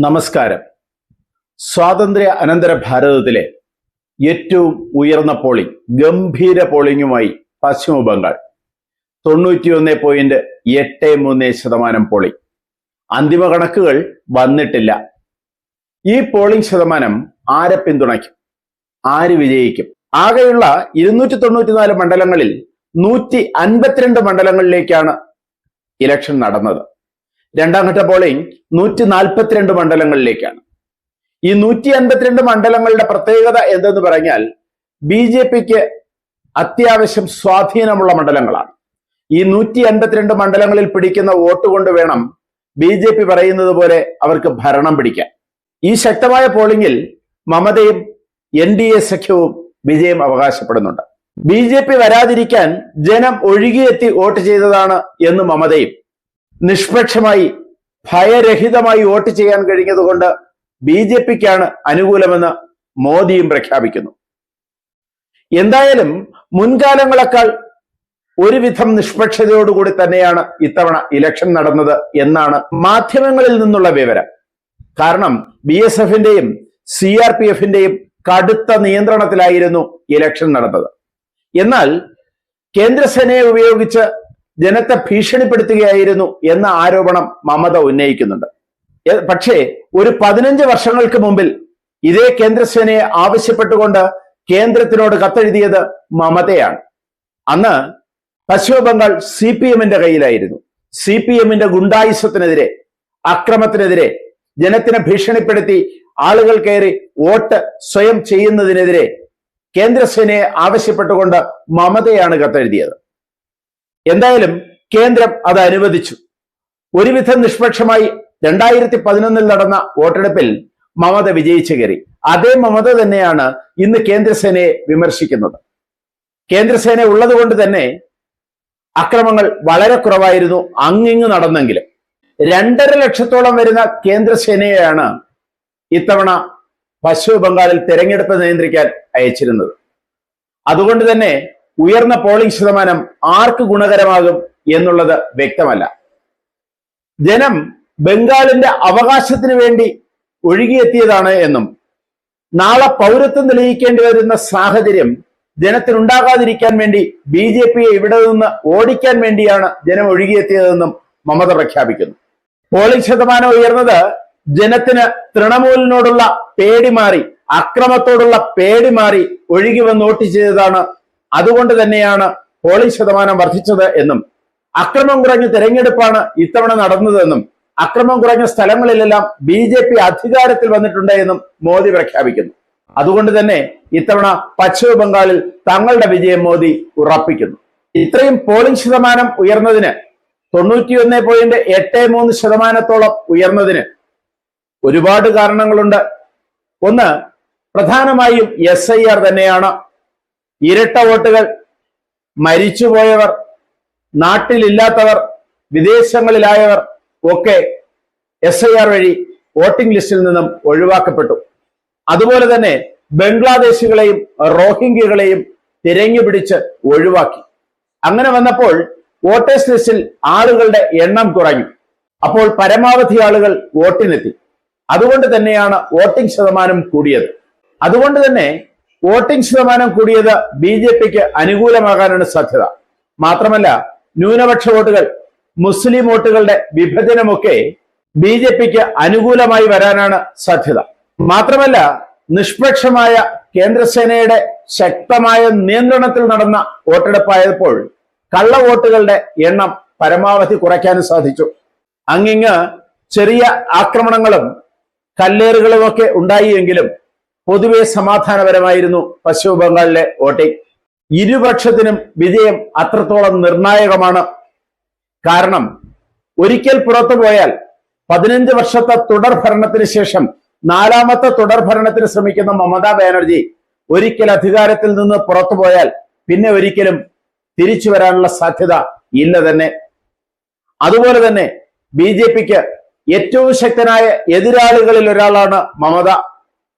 നമസ്കാരം. സ്വാതന്ത്ര്യ അനന്തര ഭാരതത്തിലെ ഏറ്റവും ഉയർന്ന പോളിംഗ്, ഗംഭീര പോളിംഗുമായി പശ്ചിമ ബംഗാൾ 91.83% പോളിംഗ്. അന്തിമ കണക്കുകൾ വന്നിട്ടില്ല. ഈ പോളിംഗ് ശതമാനം ആരെ പിന്തുണയ്ക്കും, ആര് വിജയിക്കും? ആകെയുള്ള 294 മണ്ഡലങ്ങളിൽ 152 മണ്ഡലങ്ങളിലേക്കാണ് ഇലക്ഷൻ നടന്നത്. രണ്ടാം ഘട്ട പോളിംഗ് 142 മണ്ഡലങ്ങളിലേക്കാണ്. ഈ 152 മണ്ഡലങ്ങളുടെ പ്രത്യേകത എന്തെന്ന് പറഞ്ഞാൽ BJPക്ക് അത്യാവശ്യം സ്വാധീനമുള്ള മണ്ഡലങ്ങളാണ്. ഈ 152 മണ്ഡലങ്ങളിൽ പിടിക്കുന്ന വോട്ട് കൊണ്ട് വേണം BJP പറയുന്നത് പോലെ അവർക്ക് ഭരണം പിടിക്കാൻ. ഈ ശക്തമായ പോളിംഗിൽ മമതയും NDA സഖ്യവും വിജയം അവകാശപ്പെടുന്നുണ്ട്. BJP വരാതിരിക്കാൻ ജനം ഒഴുകിയെത്തി വോട്ട് ചെയ്തതാണ് എന്ന് മമതയും, നിഷ്പക്ഷമായി ഭയരഹിതമായി വോട്ട് ചെയ്യാൻ കഴിഞ്ഞതുകൊണ്ട് BJPക്കാണ് അനുകൂലമെന്ന് മോദിയും പ്രഖ്യാപിക്കുന്നു. എന്തായാലും മുൻകാലങ്ങളെക്കാൾ ഒരുവിധം നിഷ്പക്ഷതയോടുകൂടി തന്നെയാണ് ഇത്തവണ ഇലക്ഷൻ നടന്നത് എന്നാണ് മാധ്യമങ്ങളിൽ നിന്നുള്ള വിവരം. കാരണം BSFന്റെയും CRPFന്റെയും കടുത്ത നിയന്ത്രണത്തിലായിരുന്നു ഇലക്ഷൻ നടന്നത്. എന്നാൽ കേന്ദ്രസേനയെ ഉപയോഗിച്ച് ജനത്തെ ഭീഷണിപ്പെടുത്തുകയായിരുന്നു എന്ന ആരോപണം മമത ഉന്നയിക്കുന്നുണ്ട്. പക്ഷേ ഒരു 15 വർഷങ്ങൾക്ക് മുമ്പിൽ ഇതേ കേന്ദ്രസേനയെ ആവശ്യപ്പെട്ടുകൊണ്ട് കേന്ദ്രത്തിനോട് കത്തെഴുതിയത് മമതയാണ്. അന്ന് പശ്ചിമ ബംഗാൾ CPMന്റെ കയ്യിലായിരുന്നു. CPMന്റെ ഗുണ്ടായുസത്തിനെതിരെ, അക്രമത്തിനെതിരെ, ജനത്തിനെ ഭീഷണിപ്പെടുത്തി ആളുകൾ കയറി വോട്ട് സ്വയം ചെയ്യുന്നതിനെതിരെ കേന്ദ്രസേനയെ ആവശ്യപ്പെട്ടുകൊണ്ട് മമതയാണ് കത്തെഴുതിയത്. എന്തായാലും കേന്ദ്രം അത് അനുവദിച്ചു. ഒരുവിധം നിഷ്പക്ഷമായി 2011 നടന്ന വോട്ടെടുപ്പിൽ മമത വിജയിച്ചു കയറി. അതേ മമത തന്നെയാണ് ഇന്ന് കേന്ദ്രസേനയെ വിമർശിക്കുന്നത്. കേന്ദ്രസേന ഉള്ളത് കൊണ്ട് തന്നെ അക്രമങ്ങൾ വളരെ കുറവായിരുന്നു അങ്ങിങ്ങ് നടന്നെങ്കിലും. 2.5 ലക്ഷത്തോളം വരുന്ന കേന്ദ്രസേനയെയാണ് ഇത്തവണ പശ്ചിമ ബംഗാളിൽ തെരഞ്ഞെടുപ്പ് നിയന്ത്രിക്കാൻ അയച്ചിരുന്നത്. അതുകൊണ്ട് തന്നെ ഉയർന്ന പോളിംഗ് ശതമാനം ആർക്ക് ഗുണകരമാകും എന്നുള്ളത് വ്യക്തമല്ല. ജനം ബംഗാളിന്റെ അവകാശത്തിന് വേണ്ടി ഒഴുകിയെത്തിയതാണ് എന്നും നാളെ പൗരത്വം തെളിയിക്കേണ്ടി വരുന്ന സാഹചര്യം ജനത്തിനുണ്ടാകാതിരിക്കാൻ വേണ്ടി BJPയെ ഇവിടെ നിന്ന് ഓടിക്കാൻ വേണ്ടിയാണ് ജനം ഒഴുകിയെത്തിയതെന്നും മമത പ്രഖ്യാപിക്കുന്നു. പോളിംഗ് ശതമാനം ഉയർന്നത് ജനത്തിന് തൃണമൂലിനോടുള്ള പേടി മാറി, അക്രമത്തോടുള്ള പേടി മാറി ഒഴുകി വന്ന് വോട്ട് ചെയ്തതാണ്. അതുകൊണ്ട് തന്നെയാണ് പോളിംഗ് ശതമാനം വർദ്ധിച്ചത് എന്നും അക്രമം കുറഞ്ഞ തെരഞ്ഞെടുപ്പാണ് ഇത്തവണ നടന്നതെന്നും അക്രമം കുറഞ്ഞ സ്ഥലങ്ങളിലെല്ലാം BJP അധികാരത്തിൽ വന്നിട്ടുണ്ട് എന്നും മോദി പ്രഖ്യാപിക്കുന്നു. അതുകൊണ്ട് തന്നെ ഇത്തവണ പശ്ചിമ ബംഗാളിൽ തങ്ങളുടെ വിജയം മോദി ഉറപ്പിക്കുന്നു. ഇത്രയും പോളിംഗ് ശതമാനം ഉയർന്നതിന്, 91.83% ഉയർന്നതിന് ഒരുപാട് കാരണങ്ങളുണ്ട്. ഒന്ന്, പ്രധാനമായും SIR തന്നെയാണ്. ഇരട്ട വോട്ടുകൾ, മരിച്ചുപോയവർ, നാട്ടിലില്ലാത്തവർ, വിദേശങ്ങളിലായവർ ഒക്കെ SIR വഴി വോട്ടിംഗ് ലിസ്റ്റിൽ നിന്നും ഒഴിവാക്കപ്പെട്ടു. അതുപോലെ തന്നെ ബംഗ്ലാദേശികളെയും റോഹിംഗ്യകളെയും തിരഞ്ഞുപിടിച്ച് ഒഴിവാക്കി. അങ്ങനെ വന്നപ്പോൾ വോട്ടേഴ്സ് ലിസ്റ്റിൽ ആളുകളുടെ എണ്ണം കുറഞ്ഞു. അപ്പോൾ പരമാവധി ആളുകൾ വോട്ടിനെത്തി. അതുകൊണ്ട് തന്നെയാണ് വോട്ടിംഗ് ശതമാനം കൂടിയത്. അതുകൊണ്ട് തന്നെ വോട്ടിംഗ് ശതമാനം കൂടിയത് BJPക്ക് അനുകൂലമാകാനാണ് സാധ്യത. മാത്രമല്ല, ന്യൂനപക്ഷ വോട്ടുകൾ, മുസ്ലിം വോട്ടുകളുടെ വിഭജനമൊക്കെ BJPക്ക് അനുകൂലമായി വരാനാണ് സാധ്യത. മാത്രമല്ല, നിഷ്പക്ഷമായ കേന്ദ്രസേനയുടെ ശക്തമായ നിയന്ത്രണത്തിൽ നടന്ന വോട്ടെടുപ്പായപ്പോൾ കള്ളവോട്ടുകളുടെ എണ്ണം പരമാവധി കുറയ്ക്കാനും സാധിച്ചു. അങ്ങിങ്ങ് ചെറിയ ആക്രമണങ്ങളും കല്ലേറുകളുമൊക്കെ ഉണ്ടായി എങ്കിലും പൊതുവെ സമാധാനപരമായിരുന്നു പശ്ചിമ ബംഗാളിലെ വോട്ടിംഗ്. ഇരുപക്ഷത്തിനും വിജയം അത്രത്തോളം നിർണായകമാണ്. കാരണം ഒരിക്കൽ പുറത്തു പോയാൽ 15 വർഷത്തെ തുടർ ഭരണത്തിന് ശേഷം 4ാമത്തെ തുടർ ഭരണത്തിന് ശ്രമിക്കുന്ന മമതാ ബാനർജി ഒരിക്കൽ അധികാരത്തിൽ നിന്ന് പുറത്തു പോയാൽ പിന്നെ ഒരിക്കലും തിരിച്ചു വരാനുള്ള സാധ്യത ഇല്ല തന്നെ. അതുപോലെ തന്നെ BJPക്ക് ഏറ്റവും ശക്തനായ എതിരാളികളിൽ ഒരാളാണ് മമത.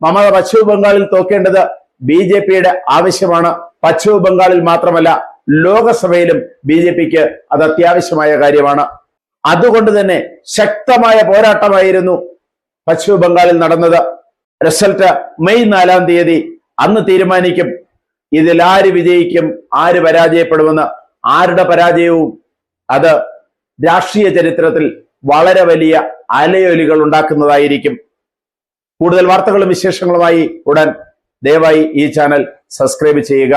മമത പശ്ചിമ ബംഗാളിൽ തോക്കേണ്ടത് BJPയുടെ ആവശ്യമാണ്. പശ്ചിമ ബംഗാളിൽ മാത്രമല്ല, ലോകസഭയിലും BJPക്ക് അത് അത്യാവശ്യമായ കാര്യമാണ്. അതുകൊണ്ട് തന്നെ ശക്തമായ പോരാട്ടമായിരുന്നു പശ്ചിമ ബംഗാളിൽ നടന്നത്. റിസൾട്ട് മെയ് 4-ാം തീയതി. അന്ന് തീരുമാനിക്കും ഇതിൽ ആര് വിജയിക്കും, ആര് പരാജയപ്പെടുമെന്ന്. ആരുടെ പരാജയവും അത് രാഷ്ട്രീയ ചരിത്രത്തിൽ വളരെ വലിയ അലയൊലികൾ ഉണ്ടാക്കുന്നതായിരിക്കും. കൂടുതൽ വാർത്തകളും വിശേഷങ്ങളുമായി ഉടൻ ദയവായി ഈ ചാനൽ സബ്സ്ക്രൈബ് ചെയ്യുക.